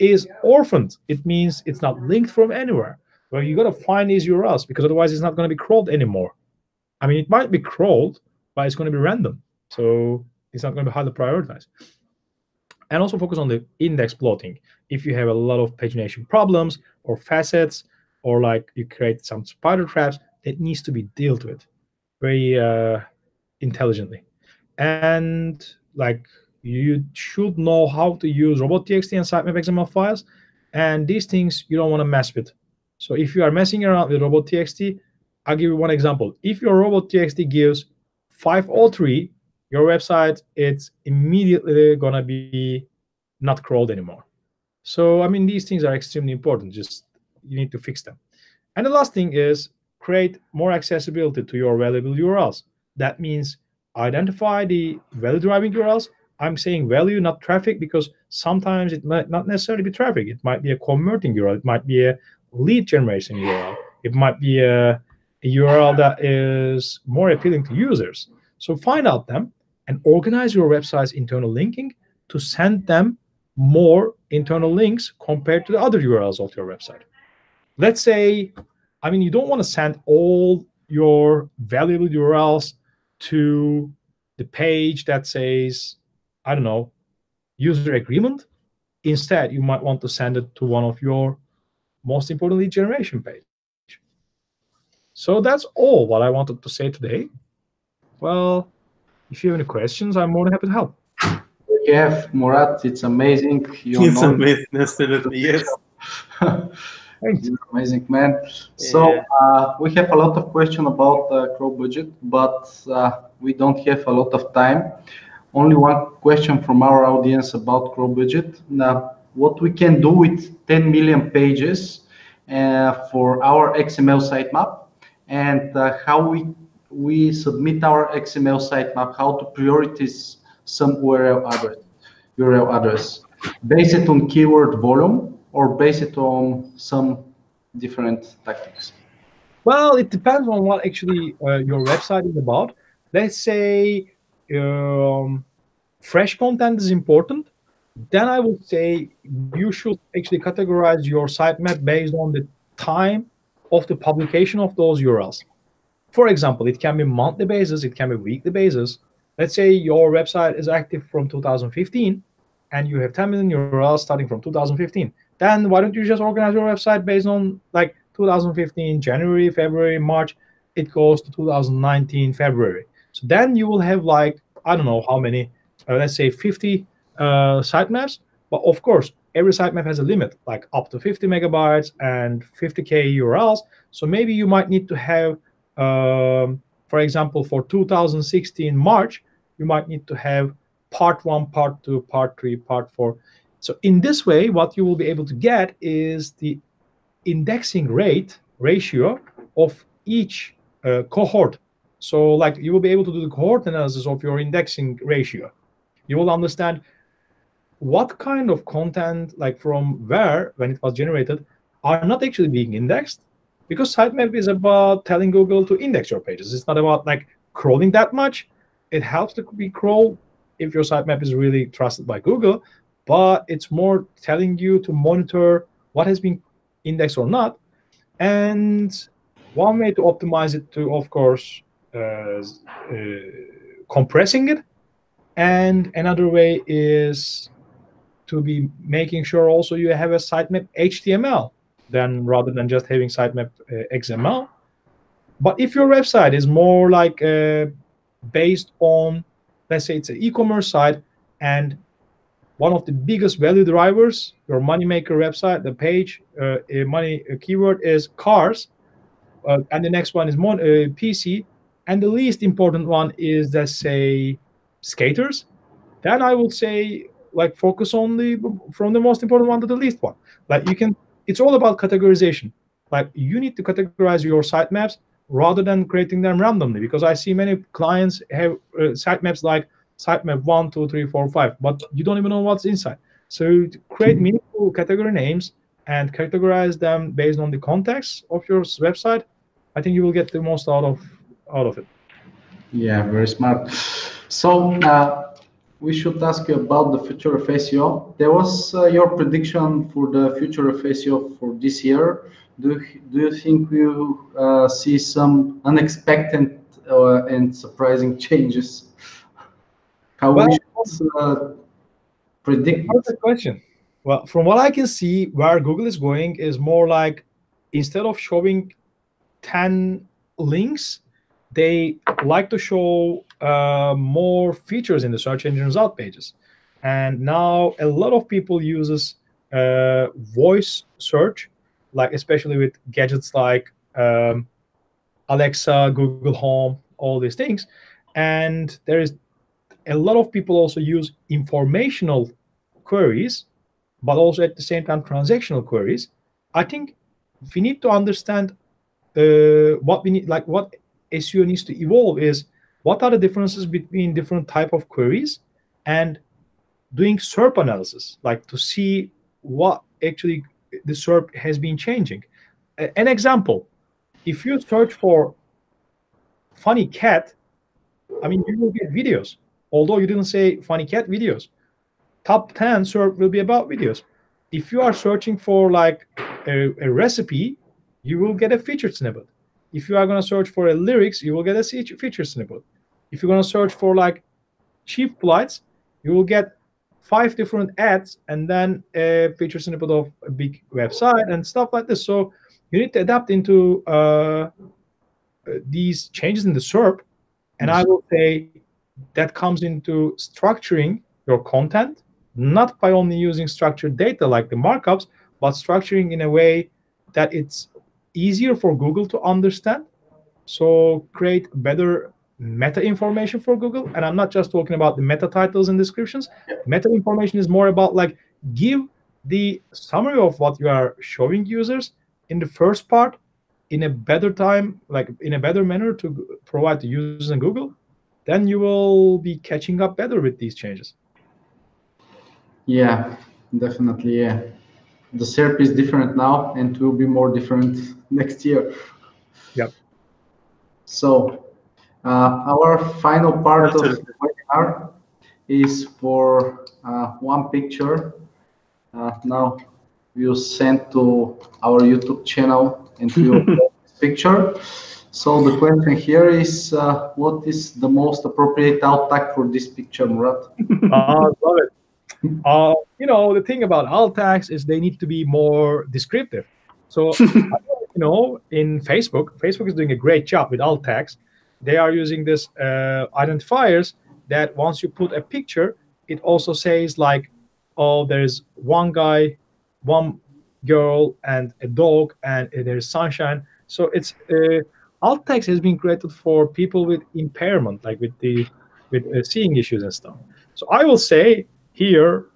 Speaker 3: is orphaned. It means it's not linked from anywhere. Well, you got to find these URLs, because otherwise it's not going to be crawled anymore. I mean, it might be crawled, but it's going to be random, so it's not going to be highly prioritized. And also focus on the index bloating. If you have a lot of pagination problems or facets, or like you create some spider traps, that needs to be dealt with very intelligently. And like you should know how to use robot.txt and sitemap XML files, and these things you don't want to mess with. So if you are messing around with robot.txt, I'll give you one example. If your robot.txt gives 503, your website, it's immediately gonna be not crawled anymore. So I mean, these things are extremely important. Just you need to fix them. And the last thing is create more accessibility to your valuable URLs. That means identify the value driving URLs. I'm saying value, not traffic, because sometimes it might not necessarily be traffic. It might be a converting URL. It might be a lead generation URL. It might be a URL that is more appealing to users. So find out them and organize your website's internal linking to send them more internal links compared to the other URLs of your website. Let's say, I mean, you don't want to send all your valuable URLs to the page that says, I don't know, user agreement. Instead, you might want to send it to one of your most important lead generation page. So that's all what I wanted to say today. Well, if you have any questions, I'm more than happy to help.
Speaker 1: Yeah, Murat, it's amazing.
Speaker 2: It's amazing, absolutely, yes.
Speaker 3: Thanks.
Speaker 1: You're amazing, man. So we have a lot of questions about Crow budget, but we don't have a lot of time. Only one question from our audience about Crow budget. Now, what we can do with 10 million pages for our XML sitemap, and how we submit our XML sitemap, how to prioritize some URL address, based on keyword volume or based on some different tactics?
Speaker 3: Well, it depends on what actually your website is about. Let's say fresh content is important. Then I would say you should actually categorize your sitemap based on the time of the publication of those URLs. For example, it can be monthly basis, it can be weekly basis. Let's say your website is active from 2015 and you have 10 million URLs starting from 2015. Then why don't you just organize your website based on like 2015, January, February, March, it goes to 2019, February. So then you will have like, I don't know how many, let's say 50 sitemaps. But of course, every sitemap has a limit, like up to 50 megabytes and 50K URLs. So maybe you might need to have, for example, for 2016 March, you might need to have part 1, part 2, part 3, part 4. So in this way, what you will be able to get is the indexing ratio of each cohort. So like you will be able to do the cohort analysis of your indexing ratio. You will understand what kind of content, like from where, when it was generated, are not actually being indexed. Because sitemap is about telling Google to index your pages. It's not about like crawling that much. It helps to be crawled if your sitemap is really trusted by Google, but it's more telling you to monitor what has been indexed or not. And one way to optimize it to, of course, compressing it. And another way is to be making sure also you have a sitemap HTML, then rather than just having sitemap XML. But if your website is more like based on, let's say it's an e-commerce site, and one of the biggest value drivers, your moneymaker website, the page, money keyword is cars, and the next one is PC, and the least important one is, let's say, skaters, then I would say like focus on from the most important one to the least one. Like it's all about categorization. Like you need to categorize your sitemaps rather than creating them randomly, because I see many clients have sitemaps like sitemap 1, 2, 3, 4, 5, but you don't even know what's inside. So to create meaningful category names and categorize them based on the context of your website, I think you will get the most out of it.
Speaker 1: Yeah, very smart. So we should ask you about the future of SEO. There was your prediction for the future of SEO for this year. Do you think we will see some unexpected and surprising changes? How we should predict?
Speaker 3: That's the question. Well, from what I can see, where Google is going is more like, instead of showing 10 links, they like to show more features in the search engine result pages. And now a lot of people uses voice search, like especially with gadgets like Alexa, Google Home, all these things. And there is a lot of people also use informational queries, but also at the same time transactional queries. I think we need to understand what we need, like what SEO needs to evolve is, what are the differences between different type of queries, and doing SERP analysis, like to see what actually the SERP has been changing. An example, if you search for funny cat, I mean, you will get videos. Although you didn't say funny cat videos, top 10 SERP will be about videos. If you are searching for like a recipe, you will get a featured snippet. If you are going to search for a lyrics, you will get a featured snippet. If you're going to search for like cheap flights, you will get 5 different ads and then a featured snippet of a big website and stuff like this. So you need to adapt into these changes in the SERP. And I will say that comes into structuring your content, not by only using structured data like the markups, but structuring in a way that it's easier for Google to understand. So create better meta information for Google. And I'm not just talking about the meta titles and descriptions. Meta information is more about like, give the summary of what you are showing users in the first part in a better time, like in a better manner to provide the users in Google. Then you will be catching up better with these changes.
Speaker 1: Yeah, definitely. Yeah, the SERP is different now and will be more different next year.
Speaker 3: Yep.
Speaker 1: So our final part of the webinar is for one picture. Now we'll send to our YouTube channel and we'll post this picture. So the question here is, what is the most appropriate alt tag for this picture, Murat?
Speaker 3: I love it. You know, the thing about alt tags is they need to be more descriptive. So, you know, in Facebook is doing a great job with alt tags. They are using this identifiers that once you put a picture, it also says like, oh, there's one guy, one girl, and a dog, and there's sunshine. So it's alt text has been created for people with impairment, like with seeing issues and stuff. So I will say here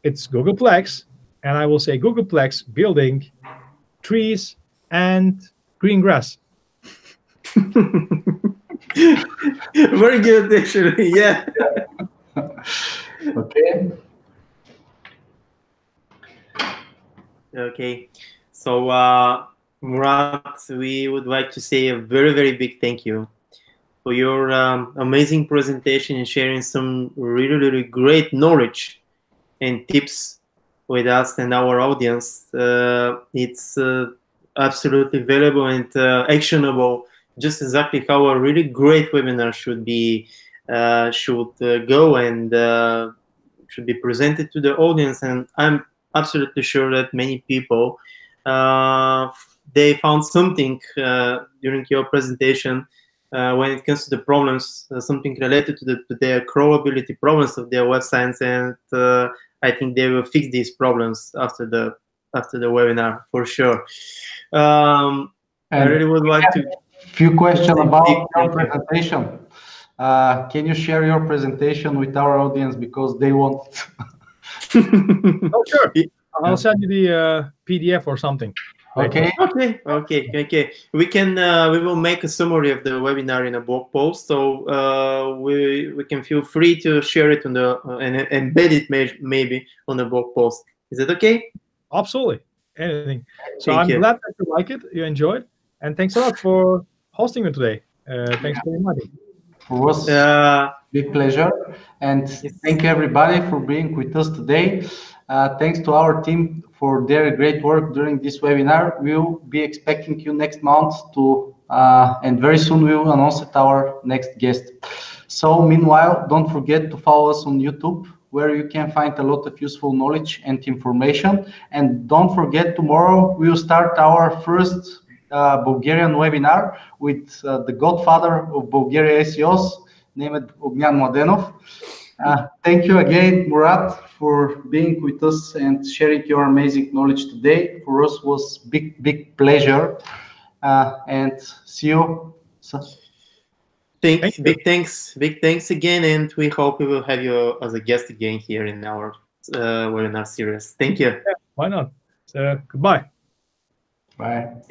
Speaker 3: it's Googleplex, and I will say Googleplex building trees and green grass.
Speaker 2: Very good, actually. Yeah.
Speaker 1: Okay.
Speaker 2: Okay. So, Murat, we would like to say a very, very big thank you for your amazing presentation and sharing some really, really great knowledge and tips with us and our audience. It's absolutely valuable and actionable, just exactly how a really great webinar should be, go and should be presented to the audience. And I'm absolutely sure that many people they found something during your presentation when it comes to the problems, something related to their crawlability problems of their websites, and I think they will fix these problems after the webinar for sure. I really would like to.
Speaker 1: Few questions about your presentation. Can you share your presentation with our audience because they want?
Speaker 3: Oh, sure. I'll send you the PDF or something.
Speaker 1: Okay.
Speaker 2: Okay. We can. We will make a summary of the webinar in a blog post, so we can feel free to share it on the and embed it maybe on the blog post. Is it okay?
Speaker 3: Absolutely. Anything. So I'm glad that you like it, you enjoyed, and thanks a lot for hosting me today. Thanks for inviting.
Speaker 1: It was a big pleasure, and thank you everybody for being with us today. Thanks to our team for their great work during this webinar. We'll be expecting you next month and very soon we will announce our next guest. So meanwhile, don't forget to follow us on YouTube where you can find a lot of useful knowledge and information. And don't forget, tomorrow we will start our first Bulgarian webinar with the godfather of Bulgaria SEOs, named Ognan Mladenov. Thank you again, Murat, for being with us and sharing your amazing knowledge today. For us, was big pleasure. And see you.
Speaker 2: Big thanks again, and we hope we will have you as a guest again here in our webinar series. Thank you.
Speaker 3: Yeah, why not? Goodbye.
Speaker 1: Bye.